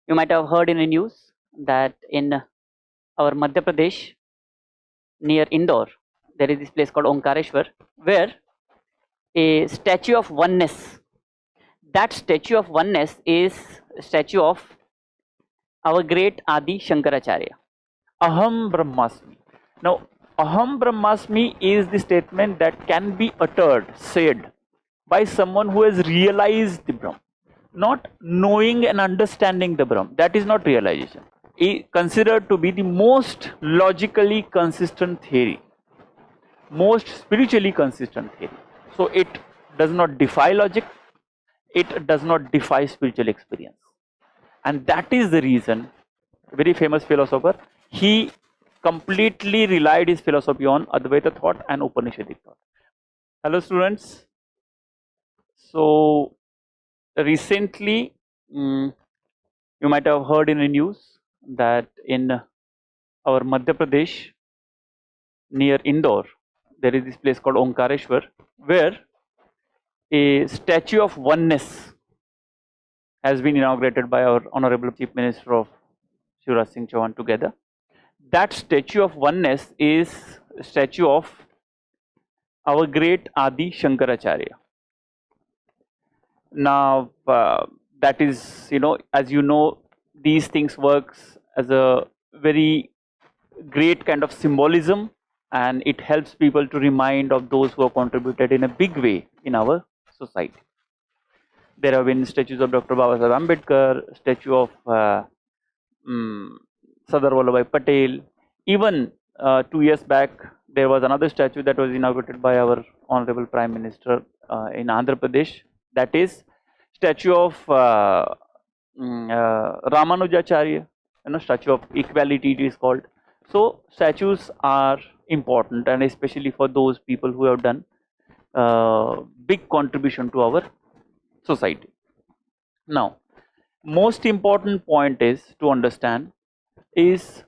You might have heard in the news that in our Madhya Pradesh, near Indore, there is this place called Omkareshwar, where a statue of oneness. That statue of oneness is a statue of our great Adi Shankaracharya. Aham Brahmasmi. Now, Aham Brahmasmi is the statement that can be uttered, said by someone who has realized the Brahm. Not knowing and understanding the Brahm. That is not realization. Considered to be the most logically consistent theory, most spiritually consistent theory. So it does not defy logic, it does not defy spiritual experience. And that is the reason, very famous philosopher, he completely relied his philosophy on Advaita thought and Upanishadic thought. Hello students. So recently, you might have heard in the news that in our Madhya Pradesh, near Indore, there is this place called Omkareshwar, where a statue of oneness has been inaugurated by our Honorable Chief Minister of Shivraj Singh Chauhan together. That statue of oneness is a statue of our great Adi Shankaracharya. Now, that is, as you know, these things works as a very great kind of symbolism, and it helps people to remind of those who have contributed in a big way in our society. There have been statues of Dr. Babasaheb Ambedkar, statue of Sardar Vallabhbhai Patel. Even 2 years back, there was another statue that was inaugurated by our Honorable Prime Minister in Andhra Pradesh. That is statue of Ramanujacharya, statue of equality it is called. So statues are important, and especially for those people who have done big contribution to our society. Now, most important point is to understand is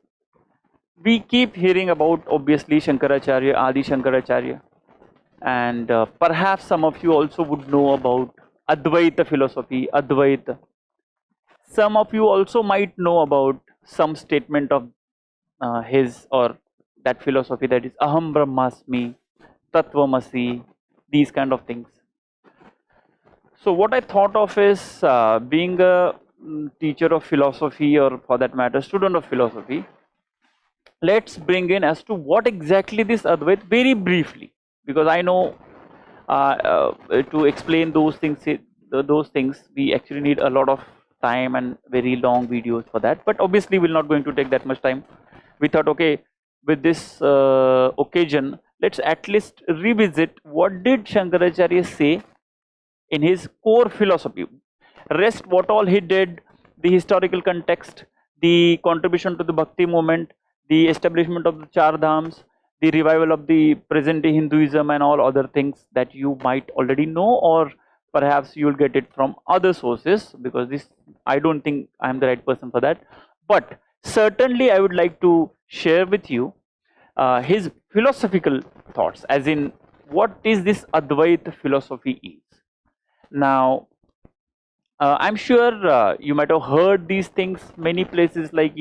we keep hearing about obviously Shankaracharya, Adi Shankaracharya, and perhaps some of you also would know about Advaita philosophy, Advaita. Some of you also might know about some statement of his or that philosophy, that is Aham Brahmasmi, Tattvamasi, these kind of things. So what I thought of is being a teacher of philosophy, or for that matter student of philosophy, let's bring in as to what exactly this Advaita, very briefly, because I know to explain those things we actually need a lot of time and very long videos for that, but obviously we're not going to take that much time. We thought, okay, with this occasion, let's at least revisit what did Shankaracharya say in his core philosophy. Rest, what all he did, the historical context, the contribution to the Bhakti movement, the establishment of the Char Dhams, the revival of the present day Hinduism, and all other things that you might already know, or perhaps you will get it from other sources, because this, I don't think I am the right person for that. But certainly I would like to share with you his philosophical thoughts, as in what is this Advaita philosophy is. Now, I'm sure you might have heard these things many places, like,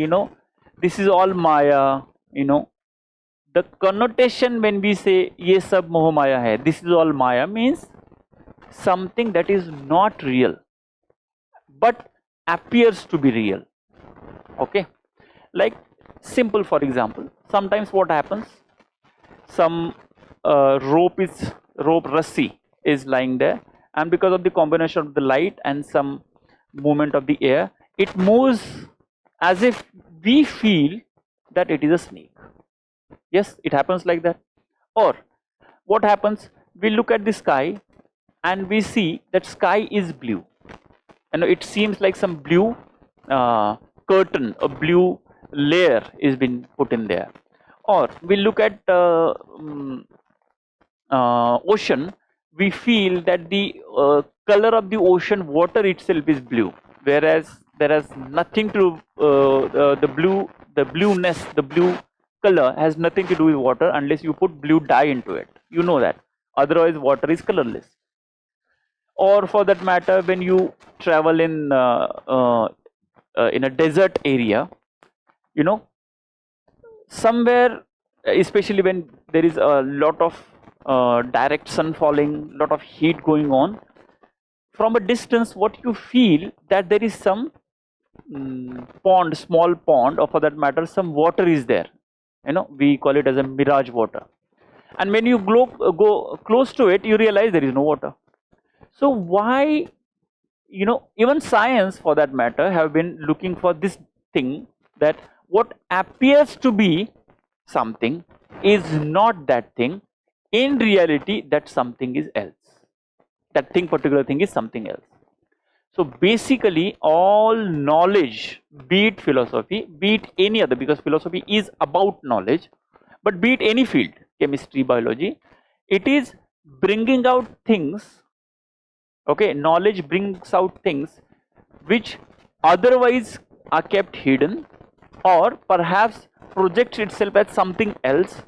this is all Maya, the connotation when we say ye sab moh maya hai, this is all Maya, means something that is not real but appears to be real. Okay, like simple, for example, sometimes what happens, some rope rassi is lying there, and because of the combination of the light and some movement of the air, it moves as if we feel that it is a snake. Yes, it happens like that. Or what happens, we look at the sky and we see that sky is blue, and it seems like some blue curtain, a blue layer is been put in there. Or we look at ocean, we feel that the color of the ocean water itself is blue, whereas there has nothing to the blueness, the blue color has nothing to do with water unless you put blue dye into it, you know that, otherwise water is colorless. Or for that matter, when you travel in in a desert area, you know, somewhere, especially when there is a lot of direct sun falling, lot of heat going on, from a distance what you feel that there is some pond, small pond, or for that matter some water is there, you know, we call it as a mirage water, and when you go close to it you realize there is no water. So why, you know, even science for that matter have been looking for this thing, that what appears to be something is not that thing, in reality that something is else, that thing, particular thing is something else. So basically all knowledge, be it philosophy, be it any other, because philosophy is about knowledge, but be it any field, chemistry, biology, it is bringing out things, okay, knowledge brings out things which otherwise are kept hidden, or perhaps projects itself as something else,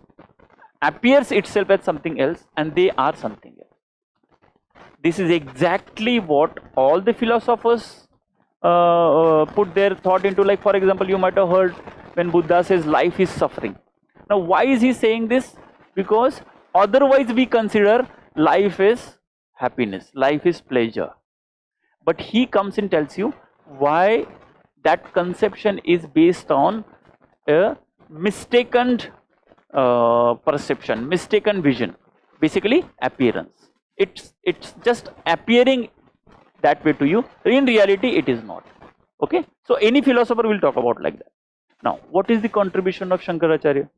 appears itself as something else, and they are something else. This is exactly what all the philosophers put their thought into. Like for example, you might have heard when Buddha says life is suffering. Now why is he saying this? Because otherwise we consider life is happiness, life is pleasure, but he comes and tells you why that conception is based on a mistaken perception, mistaken vision, basically appearance. It's just appearing that way to you, in reality it is not. Okay, so any philosopher will talk about like that. Now what is the contribution of Shankaracharya?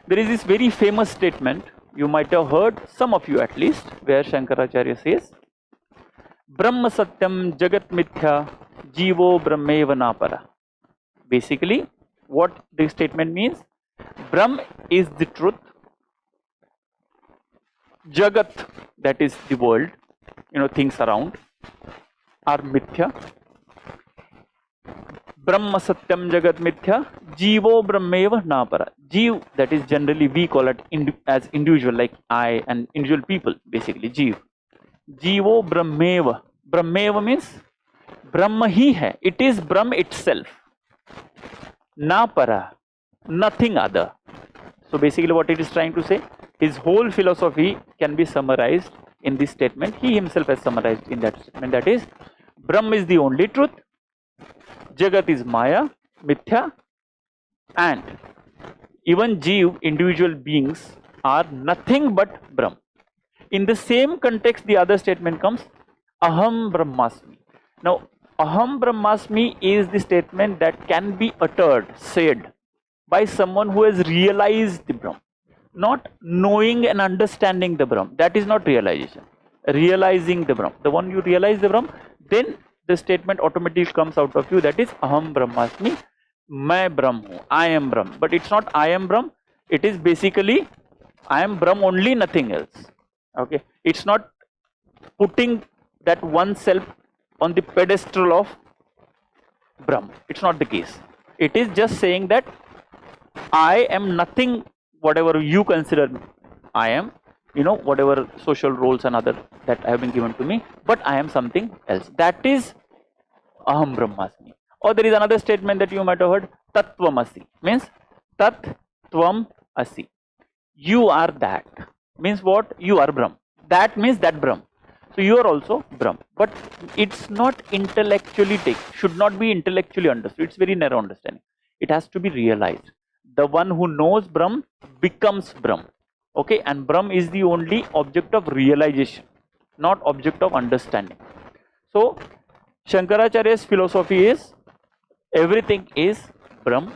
There is this very famous statement, you might have heard, some of you at least, where Shankaracharya says, Brahma Satyam Jagat Mithya Jivo Brahmeva Napara. Basically what this statement means, Brahm is the truth, Jagat, that is the world, you know, things around, are Mithya. Brahma Satyam Jagat Mithya Jivo Brahmeva Napara. Jeev, that is generally we call it as individual, like I and individual people, basically Jeev. Jivo Brahmeva. Brahmeva means Brahma hi hai, it is Brahm itself. Napara, nothing other. So basically what it is trying to say, his whole philosophy can be summarized in this statement. He himself has summarized in that statement, that is, Brahm is the only truth, Jagat is Maya, Mithya, and even Jeev, individual beings, are nothing but Brahm. In the same context, the other statement comes, Aham Brahmasmi. Now, Aham Brahmasmi is the statement that can be uttered, said by someone who has realized the Brahm. Not knowing and understanding the Brahm, that is not realization. Realizing the Brahm, the one you realize the Brahm, then the statement automatically comes out of you, that is Aham Brahmasmi, Main Brahm hu, I am Brahm. But it's not I am Brahm, it is basically I am Brahm only, nothing else. Okay, it's not putting that oneself on the pedestal of Brahm, it's not the case. It is just saying that I am nothing, whatever you consider I am, you know, whatever social roles and other that have been given to me, but I am something else. That is Aham Brahmasmi. Or there is another statement that you might have heard, Tattvamasi, means Tat Tvam Asi. You are that. Means what? You are Brahm. That means that Brahm. So you are also Brahm. But it's not intellectually taken, should not be intellectually understood. It's very narrow understanding. It has to be realized. The one who knows Brahm becomes Brahm. Okay, and Brahm is the only object of realization, not object of understanding. So Shankaracharya's philosophy is everything is Brahm.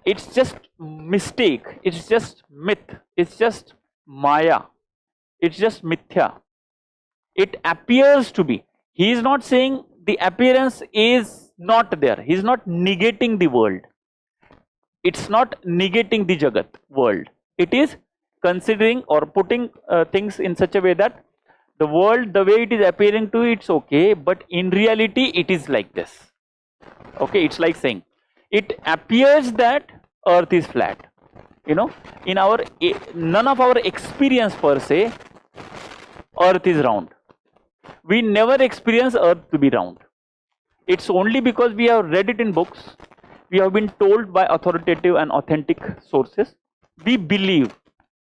It's just mistake, it's just myth, it's just Maya, it's just Mithya. It appears to be. He is not saying the appearance is not there. He is not negating the world. It's not negating the Jagat world. It is considering or putting things in such a way that the world, the way it is appearing to you, it's okay, but in reality it is like this. Okay, it's like saying it appears that earth is flat, you know, in our none of our experience per se earth is round. We never experience earth to be round. It's only because we have read it in books, we have been told by authoritative and authentic sources, we believe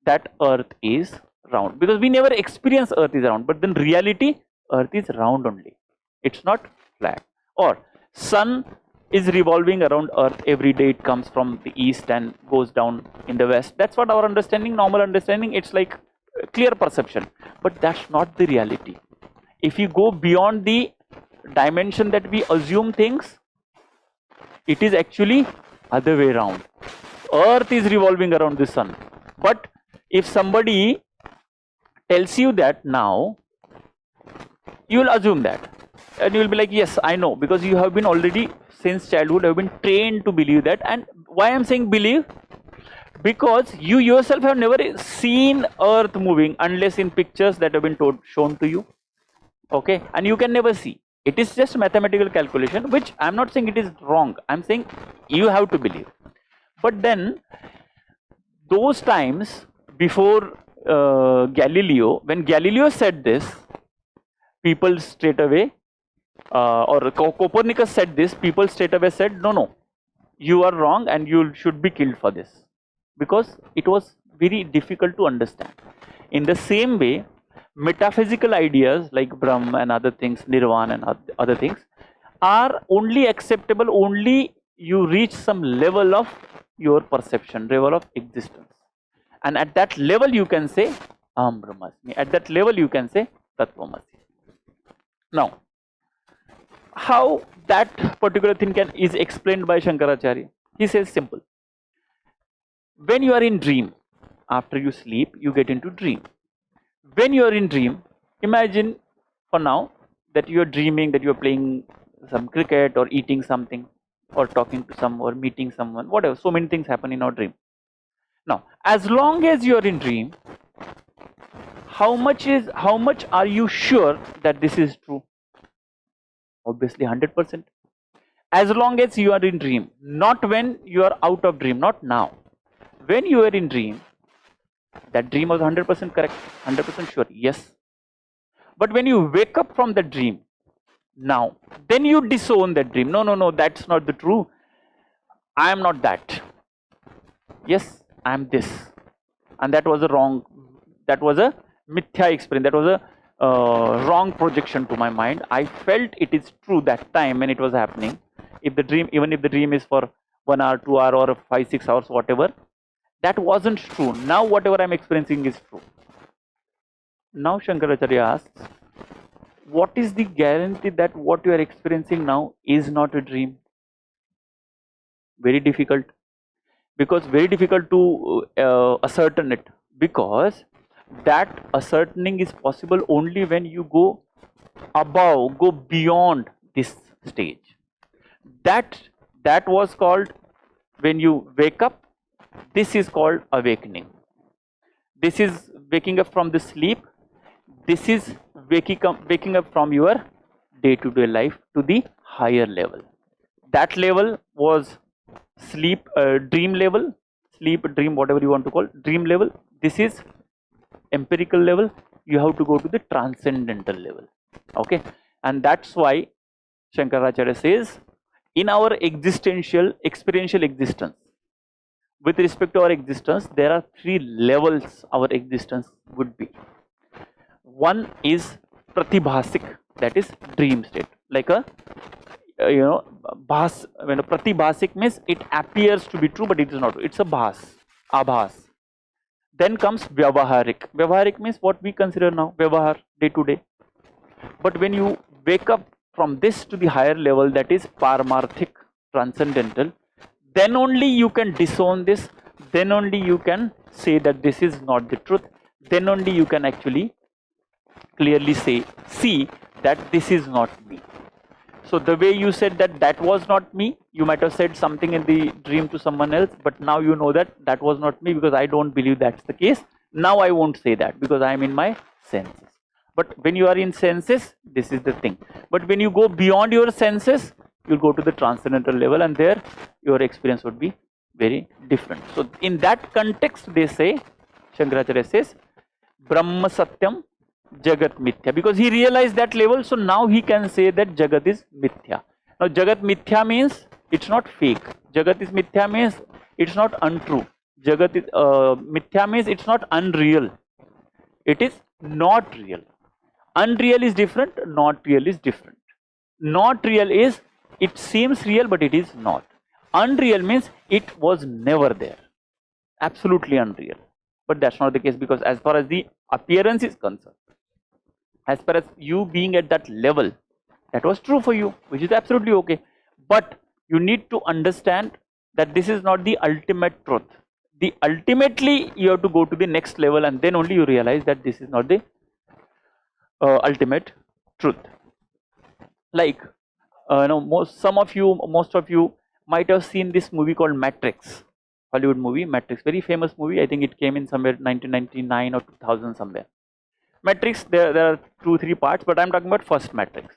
that earth is round, because we never experience earth is round, but then reality earth is round only, it's not flat. Or sun is revolving around earth every day, it comes from the east and goes down in the west. That's what our understanding, normal understanding, it's like clear perception, but that's not the reality. If you go beyond the dimension that we assume things, it is actually other way around. Earth is revolving around the sun. But if somebody tells you that now, you will assume that, and you will be like, yes, I know, because you have been already since childhood have been trained to believe that. And why I'm saying believe, because you yourself have never seen earth moving unless in pictures that have been shown to you, okay, and you can never see. It is just mathematical calculation, which I'm not saying it is wrong, I'm saying you have to believe. But then those times before Galileo, when Galileo said this, people straight away or Copernicus said this, people straight away said, no, you are wrong and you should be killed for this, because it was very difficult to understand. In the same way, metaphysical ideas like Brahma and other things, Nirvana and other things, are only acceptable only you reach some level of your perception, level of existence, and at that level you can say Aham Brahmasmi, at that level you can say Tattvamasi. Now, how that particular thing is explained by Shankaracharya? He says simple. When you are in dream, after you sleep, you get into dream. When you are in dream, imagine for now that you are dreaming that you are playing some cricket or eating something or talking to someone or meeting someone, whatever. So many things happen in our dream. Now, as long as you are in dream, how much are you sure that this is true? Obviously 100%. As long as you are in dream, not when you are out of dream, not now. When you are in dream, that dream was 100% correct, 100% sure, yes. But when you wake up from the dream, now, then you disown that dream. No, that's not the true. I am not that. Yes, I am this. And that was a wrong, that was a mithya experience, that was a wrong projection to my mind. I felt it is true that time when it was happening. If the dream, even if the dream is for 1 hour, 2 hours or 5, 6 hours, whatever, that wasn't true. Now whatever I'm experiencing is true. Now Shankaracharya asks, what is the guarantee that what you are experiencing now is not a dream? Very difficult. Because very difficult to ascertain it. Because that ascertaining is possible only when you go above, go beyond this stage. That was called, when you wake up, this is called awakening. This is waking up from the sleep. This is waking up from your day-to-day life to the higher level. That level was sleep, dream level, sleep, dream, whatever you want to call, dream level. This is empirical level. You have to go to the transcendental level. Okay, and that's why Shankaracharya says, in our experiential existence, with respect to our existence, there are 3 levels our existence would be. One is pratibhasik, that is dream state, like a bhas. When a pratibhasik means it appears to be true, but it is not true. It's a bhas, abhas. Then comes vyavaharik. Vyavaharik means what we consider now, vyavahar, day to day. But when you wake up from this to the higher level, that is paramarthik, transcendental, then only you can disown this, then only you can say that this is not the truth, then only you can actually clearly see that this is not me. So the way you said that was not me, you might have said something in the dream to someone else, but now you know that was not me, because I don't believe that's the case. Now I won't say that because I am in my senses. But when you are in senses, this is the thing. But when you go beyond your senses, you'll go to the transcendental level, and there your experience would be very different. So in that context, they say, Shankaracharya says, Brahma Satyam Jagat Mithya, because he realized that level, so now he can say that Jagat is Mithya. Now Jagat Mithya means it's not fake. Jagat is Mithya means it's not untrue. Jagat is Mithya means it's not unreal. It is not real. Unreal is different, not real is different. Not real is it seems real but it is not. Unreal means it was never there. Absolutely unreal. But that's not the case, because as far as the appearance is concerned, as far as you being at that level, that was true for you, which is absolutely okay. But you need to understand that this is not the ultimate truth. The ultimately you have to go to the next level, and then only you realize that this is not the ultimate truth. Like most of you might have seen this movie called Matrix, Hollywood movie Matrix, very famous movie. I think it came in somewhere 1999 or 2000 somewhere. Matrix, there are 2-3 parts, but I'm talking about first Matrix.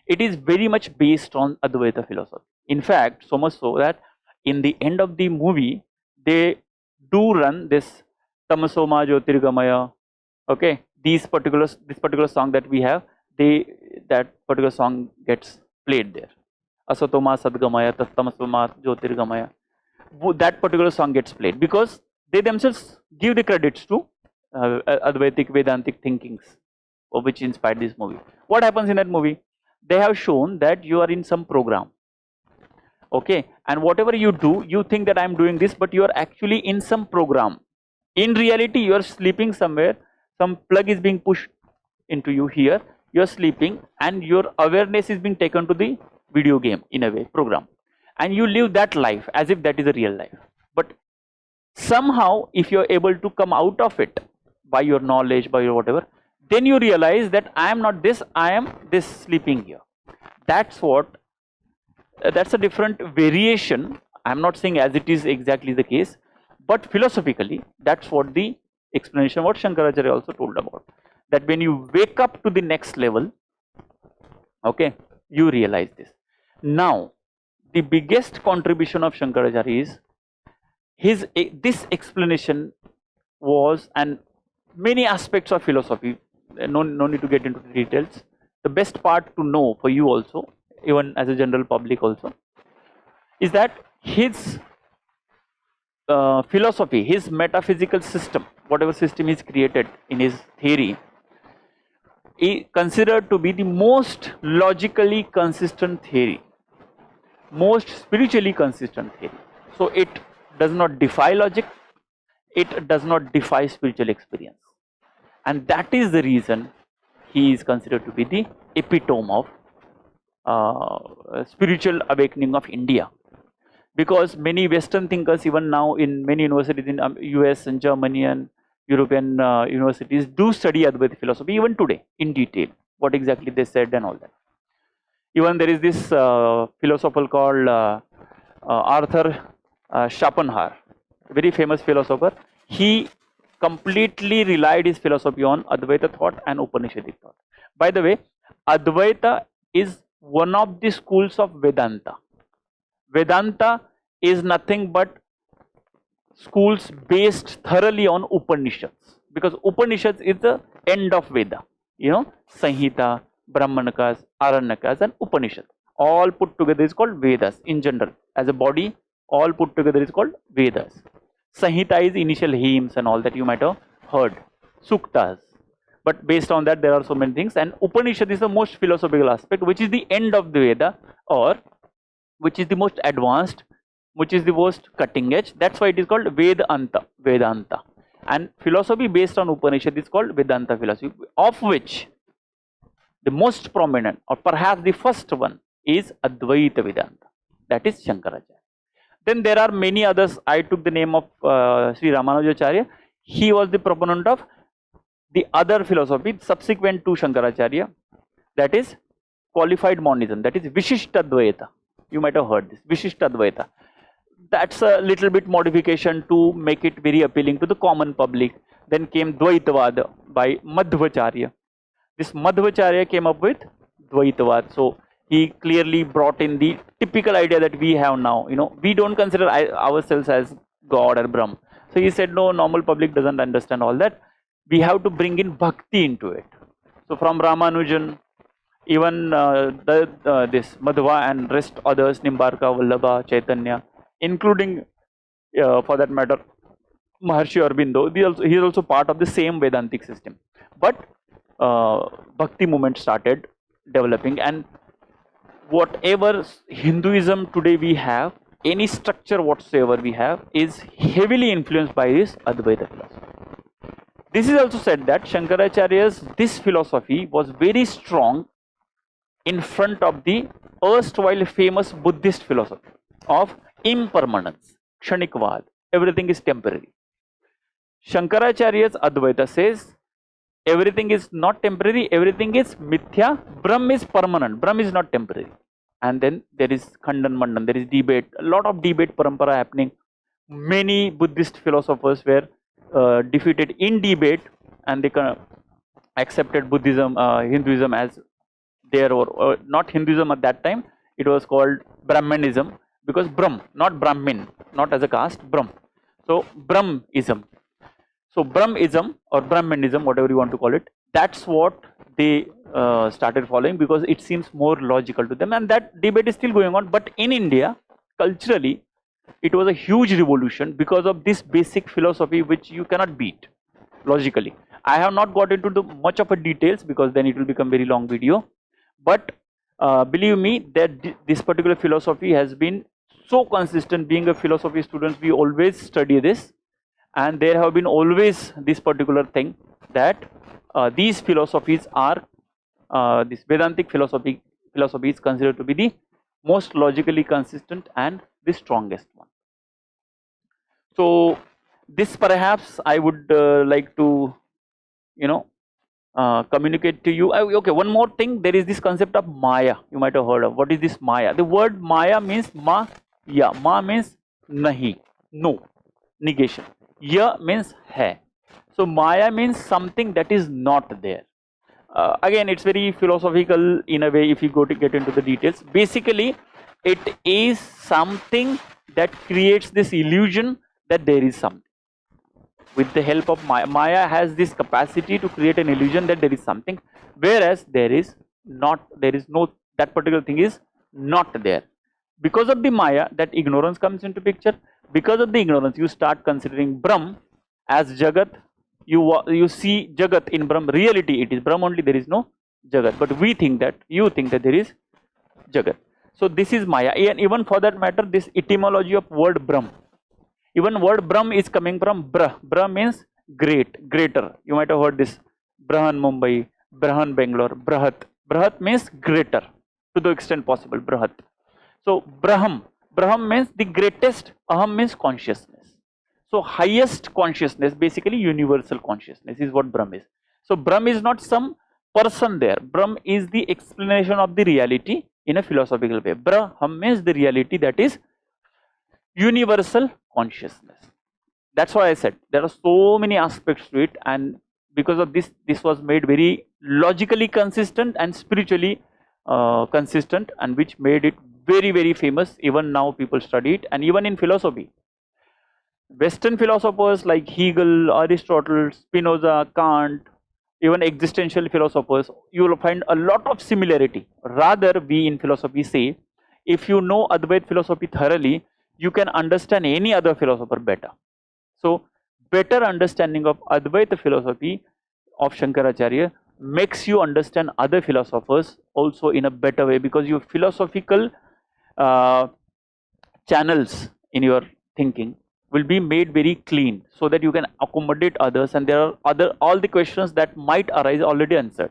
It is very much based on Advaita philosophy. In fact, so much so that in the end of the movie, they do run this Tamasoma Jyotirgamaya. Okay, this particular song that we have, that particular song gets played there. Asatoma Sadgamaya Tattamasoma Jyotirgamaya. That particular song gets played because they themselves give the credits to Advaitic Vedantic thinkings, which inspired this movie. What happens in that movie? They have shown that you are in some program, okay, and whatever you do, you think that I am doing this, but you are actually in some program. In reality, you are sleeping somewhere, some plug is being pushed into you here, you are sleeping, and your awareness is being taken to the video game, in a way, program, and you live that life as if that is a real life. But somehow, if you are able to come out of it by your knowledge, by your whatever, then you realize that I am not this, I am this sleeping here. That's what, that's a different variation. I am not saying as it is exactly the case, but philosophically, that's what the explanation, what Shankaracharya also told about. That when you wake up to the next level, okay, you realize this. Now, the biggest contribution of Shankaracharya is this explanation was, and many aspects of philosophy, no need to get into the details. The best part to know for you also, even as a general public also, is that his philosophy, his metaphysical system, whatever system is created in his theory, is considered to be the most logically consistent theory, most spiritually consistent theory. So it does not defy logic, it does not defy spiritual experience, and that is the reason he is considered to be the epitome of spiritual awakening of India. Because many Western thinkers, even now in many universities in US and Germany and European universities, do study Advaita philosophy even today in detail, what exactly they said and all that. Even there is this philosopher called Arthur Schopenhauer, very famous philosopher. He completely relied his philosophy on Advaita thought and Upanishadic thought. By the way, Advaita is one of the schools of Vedanta. Vedanta is nothing but schools based thoroughly on Upanishads, because Upanishads is the end of Veda. You know, Sanhita, Brahmanakas, Aranyakas, and Upanishads, all put together is called Vedas in general. As a body, all put together is called Vedas. Sanhita is initial hymns and all that you might have heard, Suktas. But based on that, there are so many things. And Upanishad is the most philosophical aspect, which is the end of the Veda, or which is the most advanced, which is the most cutting edge. That's why it is called Vedanta. Vedanta. And philosophy based on Upanishad is called Vedanta philosophy, of which the most prominent, or perhaps the first one, is Advaita Vedanta. That is Shankaracharya. Then there are many others. I took the name of Sri Ramanujacharya. He was the proponent of the other philosophy subsequent to Shankaracharya, that is qualified monism, that is Vishishtadvaita. You might have heard this, Vishishtadvaita. That's a little bit modification to make it very appealing to the common public. Then came Dvaitavada by Madhvacharya. This Madhvacharya came up with Dvaitavad. So he clearly brought in the typical idea that we have now. You know, we don't consider ourselves as God or Brahm. So he said, no, normal public doesn't understand all that. We have to bring in bhakti into it. So from Ramanujan Even this Madhva and rest others, Nimbarka, Vallabha, Chaitanya, including for that matter Maharshi Aurobindo, he is also part of the same Vedantic system. But Bhakti movement started developing, and whatever Hinduism today we have, any structure whatsoever we have, is heavily influenced by this Advaita philosophy. This is also said that Shankaracharya's this philosophy was very strong in front of the erstwhile famous Buddhist philosophy of impermanence, Kshanikvad, everything is temporary. Shankaracharya's Advaita says everything is not temporary, everything is mithya, Brahm is permanent, Brahm is not temporary. And then there is Khandan Mandan, there is debate, a lot of debate parampara happening. Many Buddhist philosophers were defeated in debate, and they accepted Buddhism, Hinduism as their, or not Hinduism at that time, it was called Brahmanism, because Brahm, not Brahmin, not as a caste, Brahm. So Brahmism. So Brahmism or Brahmanism, whatever you want to call it, that's what they started following, because it seems more logical to them, and that debate is still going on. But in India, culturally, it was a huge revolution because of this basic philosophy which you cannot beat logically. I have not got into the much of a details, because then it will become very long video. But believe me that this particular philosophy has been so consistent. Being a philosophy student, we always study this, and there have been always this particular thing that these philosophies are this Vedantic philosophy is considered to be the most logically consistent and the strongest one. So this perhaps I would like to communicate to you. Okay, one more thing, there is this concept of Maya, you might have heard of. What is this Maya? The word Maya means ma, ya. Ma means nahi, no, negation. Ya means hai. So Maya means something that is not there. Again, it's very philosophical in a way if you get into the details. Basically, it is something that creates this illusion that there is something. With the help of Maya, Maya has this capacity to create an illusion that there is something, whereas there is no, that particular thing is not there. Because of the Maya, that ignorance comes into picture. Because of the ignorance, you start considering Brahm as Jagat. You see Jagat in Brahm. Reality, it is Brahm only, there is no Jagat. But you think that there is Jagat. So this is Maya. And even for that matter, this etymology of word Brahm. Even word Brahm is coming from Brah. Brah means great, greater. You might have heard this. Brahan Mumbai, Brahan Bangalore, Brahat. Brahat means greater, to the extent possible, Brahat. So Braham means the greatest, Aham means consciousness. So highest consciousness, basically universal consciousness is what Brahm is. So Brahm is not some person there. Brahm is the explanation of the reality in a philosophical way. Braham means the reality that is universal consciousness. That's why I said there are so many aspects to it, and because of this, this was made very logically consistent and spiritually consistent, and which made it very, very famous. Even now people study it, and even in philosophy, Western philosophers like Hegel, Aristotle, Spinoza, Kant, even existential philosophers, you will find a lot of similarity. Rather, we in philosophy say, if you know Advaita philosophy thoroughly, you can understand any other philosopher better. So better understanding of Advaita philosophy of Shankaracharya makes you understand other philosophers also in a better way, because your philosophical channels in your thinking will be made very clean, so that you can accommodate others, and there are all the questions that might arise already answered.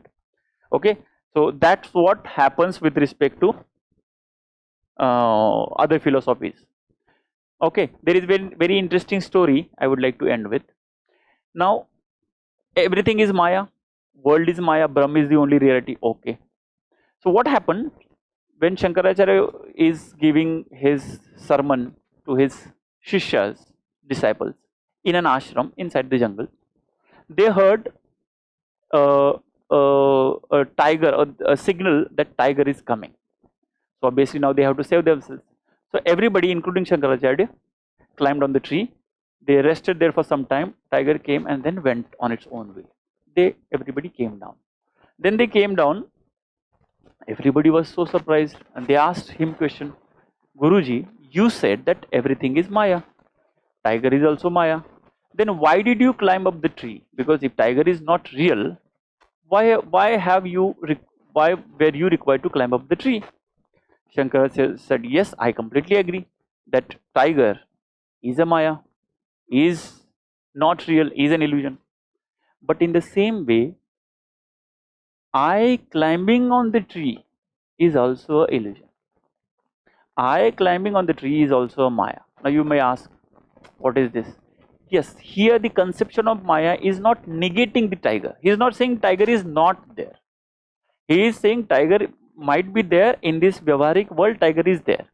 Okay, so that's what happens with respect to other philosophies. Okay, there is very, very interesting story I would like to end with. Now, everything is Maya, world is Maya, Brahm is the only reality. Okay, so what happened when Shankaracharya is giving his sermon to his Shishyas, disciples, in an ashram inside the jungle? They heard a tiger, a signal that tiger is coming. So basically now they have to save themselves. So everybody, including Shankaracharya, climbed on the tree. They rested there for some time. Tiger came and then went on its own way. Everybody came down. Then they came down Everybody was so surprised and they asked him question, Guruji, you said that everything is Maya. Tiger is also Maya. Then why did you climb up the tree? Because if tiger is not real, why were you required to climb up the tree? Shankara said, yes, I completely agree that tiger is a Maya, is not real, is an illusion. But in the same way, I climbing on the tree is also an illusion. I climbing on the tree is also a Maya. Now you may ask, what is this? Yes, here the conception of Maya is not negating the tiger. He is not saying tiger is not there. He is saying tiger might be there in this Vyavaharik world, tiger is there.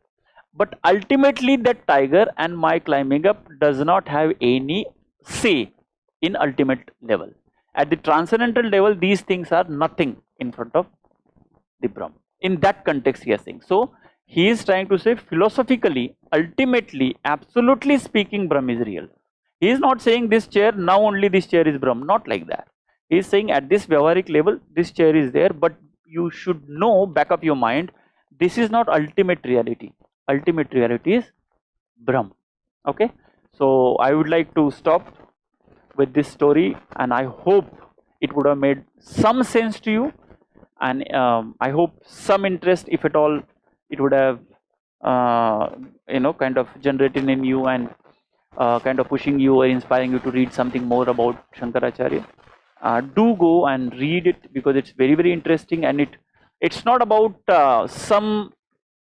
But ultimately that tiger and my climbing up does not have any say in ultimate level. At the transcendental level, these things are nothing in front of the Brahm. In that context he is saying. So he is trying to say philosophically, ultimately, absolutely speaking, Brahm is real. He is not saying this chair, now only this chair is Brahm, not like that. He is saying at this Vyavaharik level, this chair is there, but you should know, back of your mind, this is not ultimate reality. Ultimate reality is Brahm. Okay, so I would like to stop with this story, and I hope it would have made some sense to you, and I hope some interest, if at all, it would have kind of generated in you and kind of pushing you or inspiring you to read something more about Shankaracharya. Do go and read it, because it's very, very interesting, and it's not about some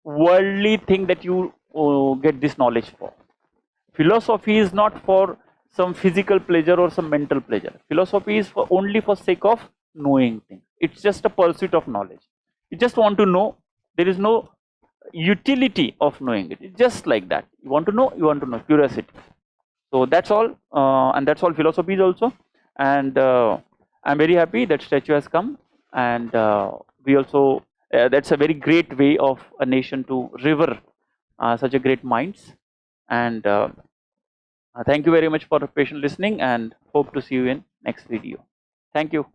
worldly thing that you get this knowledge for. Philosophy is not for some physical pleasure or some mental pleasure. Philosophy is for only for sake of knowing things. It's just a pursuit of knowledge. You just want to know. There is no utility of knowing it. It's just like that. You want to know, curiosity. So that's all, and that's all philosophy is also. And I'm very happy that statue has come, and we also that's a very great way of a nation to revere such a great minds. And thank you very much for patient listening, and hope to see you in next video. Thank you.